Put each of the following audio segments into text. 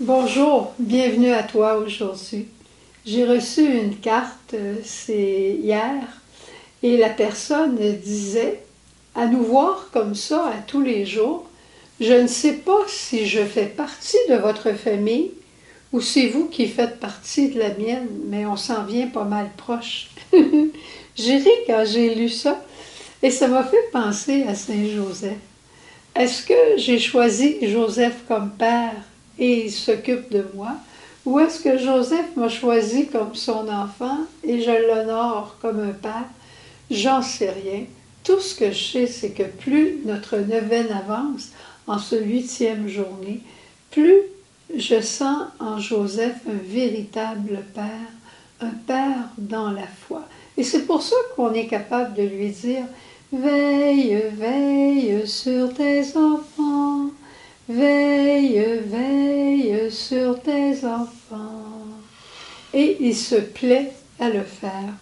Bonjour, bienvenue à toi aujourd'hui. J'ai reçu une carte, c'est hier, et la personne disait, à nous voir comme ça à tous les jours, je ne sais pas si je fais partie de votre famille ou c'est vous qui faites partie de la mienne, mais on s'en vient pas mal proche. J'ai ri quand j'ai lu ça et ça m'a fait penser à Saint Joseph. Est-ce que j'ai choisi Joseph comme père et il s'occupe de moi? Ou est-ce que Joseph m'a choisi comme son enfant et je l'honore comme un père? J'en sais rien. Tout ce que je sais, c'est que plus notre neuvaine avance en ce 8e journée, plus je sens en Joseph un véritable père, un père dans la foi. Et c'est pour ça qu'on est capable de lui dire « Veille, veille sur tes enfants, veille, veille sur tes enfants. » Et il se plaît à le faire.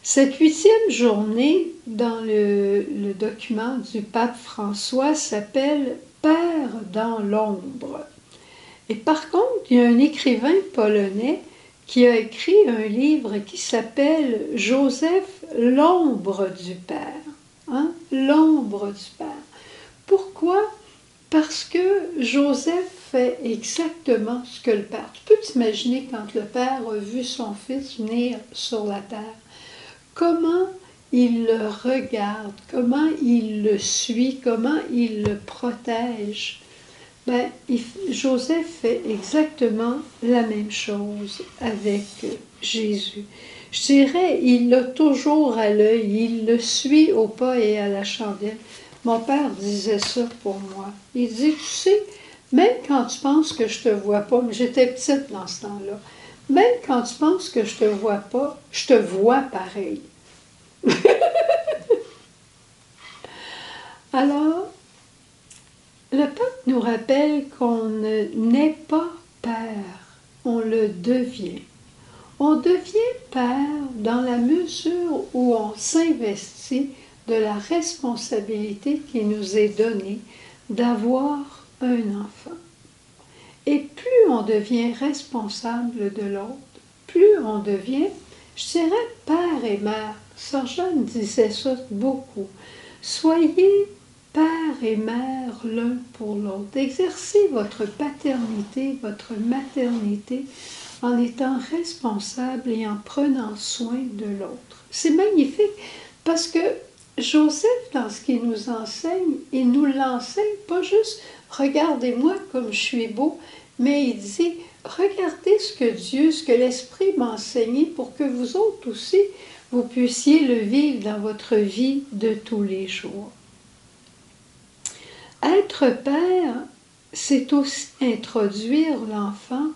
Cette 8e journée, dans le document du pape François, s'appelle « Père dans l'ombre ». Et par contre, il y a un écrivain polonais qui a écrit un livre qui s'appelle « Joseph, l'ombre du Père ». Hein? L'ombre du Père. Pourquoi? Parce que Joseph fait exactement ce que le Père. Tu peux t'imaginer quand le Père a vu son fils venir sur la terre, comment il le regarde, comment il le suit, comment il le protège. Ben, Joseph fait exactement la même chose avec Jésus. Je dirais, il l'a toujours à l'œil, il le suit au pas et à la chandelle. Mon père disait ça pour moi. Il dit, tu sais, même quand tu penses que je te vois pas, mais j'étais petite dans ce temps-là, même quand tu penses que je te vois pas, je te vois pareil. Alors, le pape nous rappelle qu'on n'est pas père, on le devient. On devient père dans la mesure où on s'investit de la responsabilité qui nous est donnée d'avoir un enfant. Et plus on devient responsable de l'autre, plus on devient, je dirais, père et mère. Sœur Jeanne disait ça beaucoup. Soyez père et mère l'un pour l'autre. Exercez votre paternité, votre maternité en étant responsable et en prenant soin de l'autre. C'est magnifique parce que Joseph, dans ce qu'il nous enseigne, il nous l'enseigne pas juste « regardez-moi comme je suis beau », mais il dit « regardez ce que Dieu, ce que l'Esprit m'a enseigné pour que vous autres aussi, vous puissiez le vivre dans votre vie de tous les jours. » Être père, c'est aussi introduire l'enfant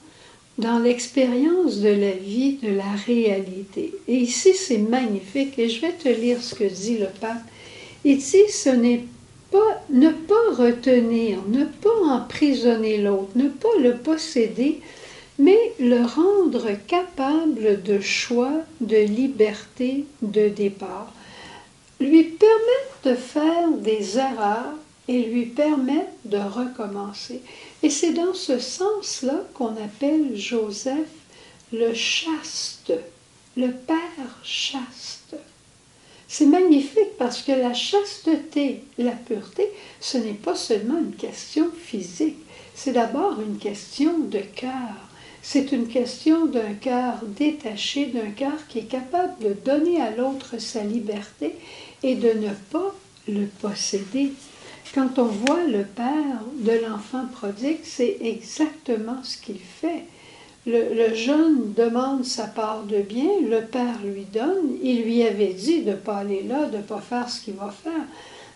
dans l'expérience de la vie, de la réalité. Et ici, c'est magnifique, et je vais te lire ce que dit le pape. Il dit, ce n'est pas, ne pas retenir, ne pas emprisonner l'autre, ne pas le posséder, mais le rendre capable de choix, de liberté, de départ. Lui permettre de faire des erreurs et lui permettre de recommencer. Et c'est dans ce sens-là qu'on appelle Joseph le chaste, le père chaste. C'est magnifique parce que la chasteté, la pureté, ce n'est pas seulement une question physique, c'est d'abord une question de cœur. C'est une question d'un cœur détaché, d'un cœur qui est capable de donner à l'autre sa liberté et de ne pas le posséder. Quand on voit le père de l'enfant prodigue, c'est exactement ce qu'il fait. Le jeune demande sa part de bien, le père lui donne, il lui avait dit de ne pas aller là, de ne pas faire ce qu'il va faire,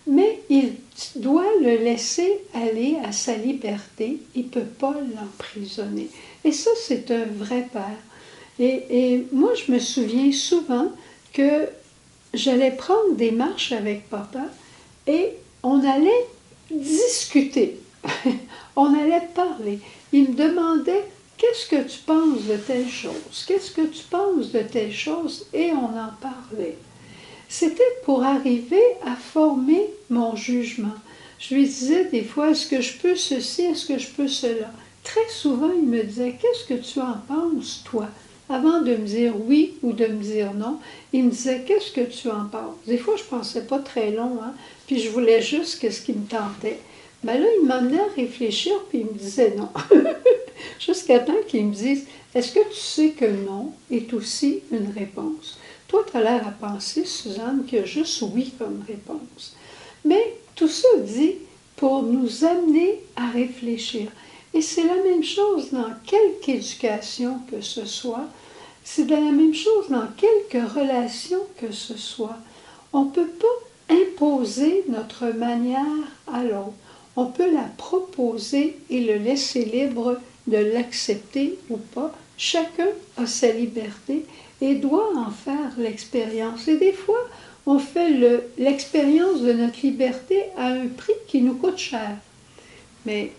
mais il doit le laisser aller à sa liberté, il ne peut pas l'emprisonner. Et ça, c'est un vrai père. Et moi, je me souviens souvent que j'allais prendre des marches avec papa et on allait discuter, on allait parler. Il me demandait « Qu'est-ce que tu penses de telle chose? Qu'est-ce que tu penses de telle chose? » Et on en parlait. C'était pour arriver à former mon jugement. Je lui disais des fois « Est-ce que je peux ceci? Est-ce que je peux cela? » très souvent, il me disait, qu'est-ce que tu en penses, toi? Avant de me dire oui ou de me dire non, il me disait, qu'est-ce que tu en penses? Des fois, je ne pensais pas très long, hein, puis je voulais juste ce qui me tentait. Ben là, il m'amenait à réfléchir, puis il me disait non. Jusqu'à temps qu'il me dise, est-ce que tu sais que non est aussi une réponse? Toi, tu as l'air à penser, Suzanne, qu'il y a juste oui comme réponse. Mais tout ça dit pour nous amener à réfléchir. Et c'est la même chose dans quelque éducation que ce soit, c'est de la même chose dans quelque relation que ce soit. On ne peut pas imposer notre manière à l'autre. On peut la proposer et le laisser libre de l'accepter ou pas. Chacun a sa liberté et doit en faire l'expérience. Et des fois, on fait l'expérience de notre liberté à un prix qui nous coûte cher. Mais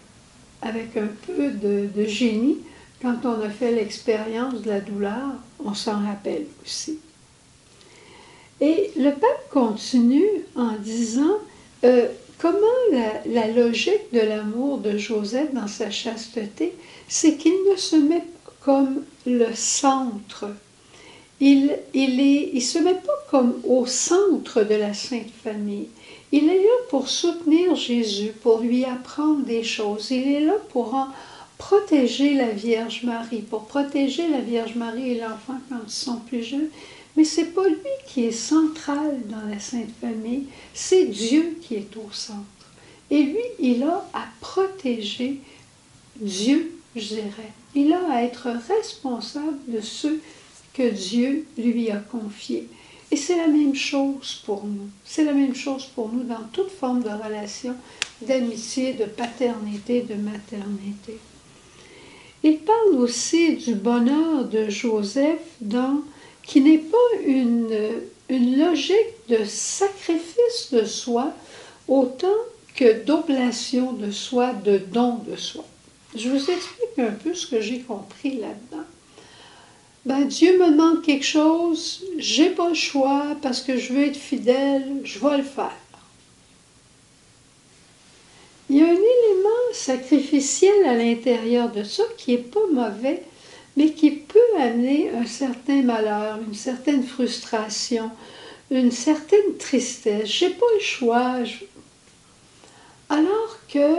avec un peu de génie, quand on a fait l'expérience de la douleur, on s'en rappelle aussi. Et le pape continue en disant comment la logique de l'amour de Joseph dans sa chasteté, c'est qu'il ne se met pas comme le centre. Il ne se met pas comme au centre de la Sainte Famille. Il est là pour soutenir Jésus, pour lui apprendre des choses. Il est là pour protéger la Vierge Marie, pour protéger la Vierge Marie et l'enfant quand ils sont plus jeunes. Mais ce n'est pas lui qui est central dans la Sainte Famille, c'est Dieu qui est au centre. Et lui, il a à protéger Dieu, je dirais. Il a à être responsable de ceux que Dieu lui a confiés. Et c'est la même chose pour nous. C'est la même chose pour nous dans toute forme de relation, d'amitié, de paternité, de maternité. Il parle aussi du bonheur de Joseph qui n'est pas une logique de sacrifice de soi autant que d'oblation de soi, de don de soi. Je vous explique un peu ce que j'ai compris là-dedans. Ben, Dieu me demande quelque chose, j'ai pas le choix parce que je veux être fidèle, je vais le faire. Il y a un élément sacrificiel à l'intérieur de ça qui n'est pas mauvais, mais qui peut amener un certain malheur, une certaine frustration, une certaine tristesse. J'ai pas le choix. Alors que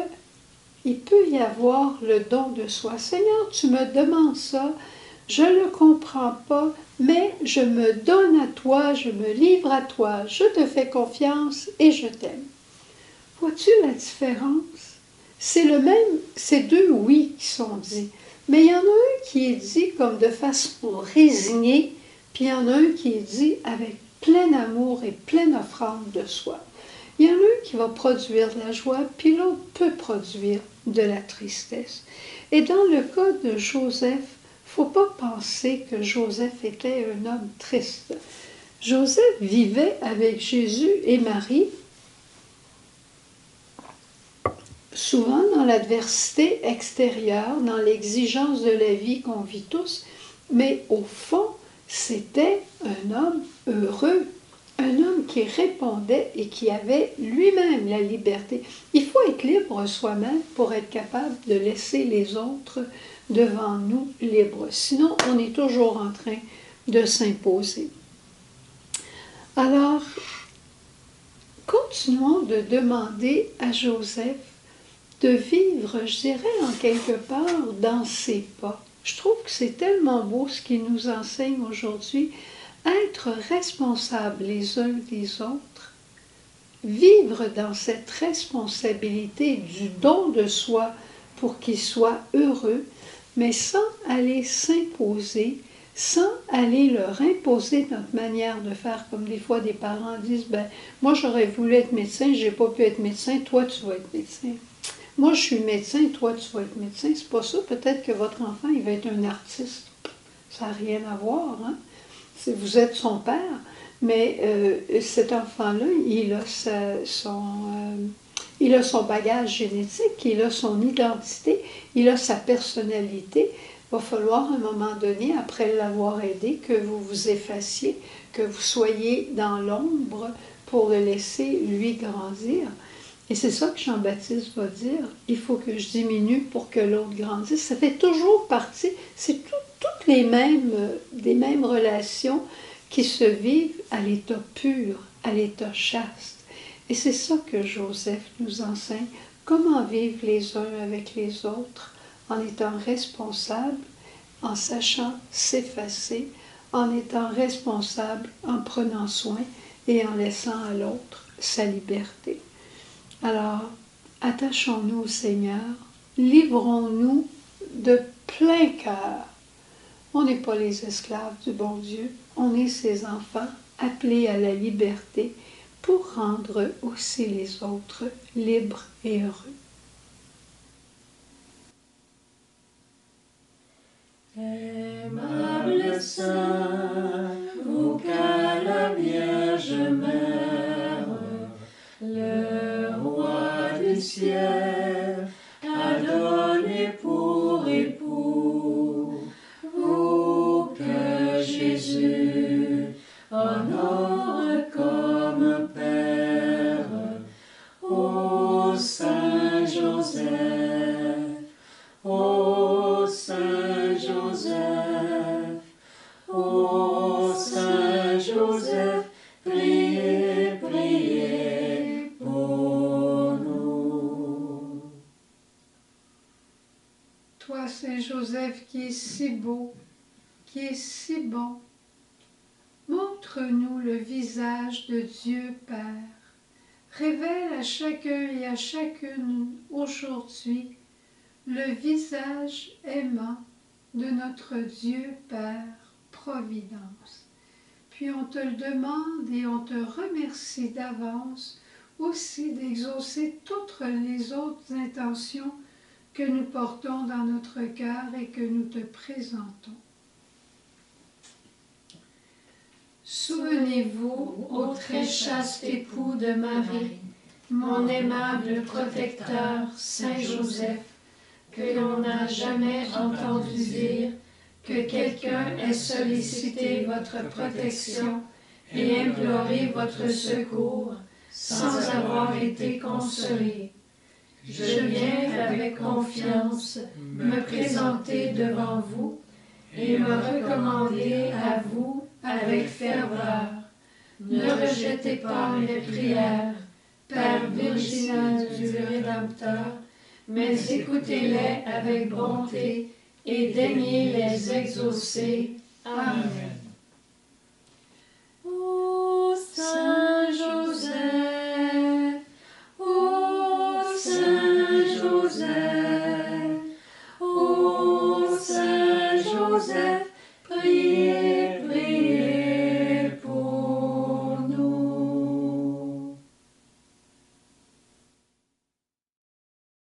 il peut y avoir le don de soi. Seigneur, tu me demandes ça, je ne le comprends pas, mais je me donne à toi, je me livre à toi, je te fais confiance et je t'aime. Vois-tu la différence? C'est le même, c'est deux oui qui sont dits. Mais il y en a un qui est dit comme de façon résignée, puis il y en a un qui est dit avec plein amour et pleine offrande de soi. Il y en a un qui va produire de la joie, puis l'autre peut produire de la tristesse. Et dans le cas de Joseph, il ne faut pas penser que Joseph était un homme triste. Joseph vivait avec Jésus et Marie, souvent dans l'adversité extérieure, dans l'exigence de la vie qu'on vit tous, mais au fond, c'était un homme heureux, un homme qui répondait et qui avait lui-même la liberté. Il faut être libre soi-même pour être capable de laisser les autres devant nous libres. Sinon, on est toujours en train de s'imposer. Alors, continuons de demander à Joseph de vivre, je dirais, en quelque part dans ses pas. Je trouve que c'est tellement beau ce qu'il nous enseigne aujourd'hui. Être responsables les uns des autres, vivre dans cette responsabilité du don de soi pour qu'il soit heureux, mais sans aller s'imposer, sans aller leur imposer notre manière de faire, comme des fois des parents disent, ben moi j'aurais voulu être médecin, j'ai pas pu être médecin, toi tu vas être médecin. Moi je suis médecin, toi tu vas être médecin. C'est pas ça, peut-être que votre enfant il va être un artiste. Ça n'a rien à voir, hein? Vous êtes son père, mais cet enfant-là, il a son bagage génétique, il a son identité, il a sa personnalité. Il va falloir à un moment donné, après l'avoir aidé, que vous vous effaciez, que vous soyez dans l'ombre pour le laisser lui grandir. Et c'est ça que Jean-Baptiste va dire, il faut que je diminue pour que l'autre grandisse. Ça fait toujours partie, c'est toutes les mêmes relations qui se vivent à l'état pur, à l'état chaste. Et c'est ça que Joseph nous enseigne, comment vivre les uns avec les autres, en étant responsable, en sachant s'effacer, en étant responsable, en prenant soin et en laissant à l'autre sa liberté. Alors, attachons-nous au Seigneur, livrons-nous de plein cœur. On n'est pas les esclaves du bon Dieu, on est ses enfants appelés à la liberté pour rendre aussi les autres libres et heureux. Aimable Saint, vous qu'à la Vierge Mère, le Roi du ciel a donné pour époux, vous que Jésus honore comme Père, ô Saint Joseph, ô Saint Joseph, ô Saint Joseph, priez, priez pour nous. Toi, Saint Joseph, qui est si beau, qui est si bon, montre-nous le visage de Dieu Père. Révèle à chacun et à chacune aujourd'hui le visage aimant de notre Dieu Père Providence. Puis on te le demande et on te remercie d'avance aussi d'exaucer toutes les autres intentions que nous portons dans notre cœur et que nous te présentons. Souvenez-vous, ô très chaste époux de Marie, mon aimable protecteur, Saint Joseph, que l'on n'a jamais entendu dire que quelqu'un ait sollicité votre protection et imploré votre secours sans avoir été consolé. Je viens avec confiance me présenter devant vous et me recommander à vous avec ferveur. Ne rejetez pas mes prières, Père virginal du Rédempteur, mais écoutez-les avec bonté et daignez les exaucer. Amen.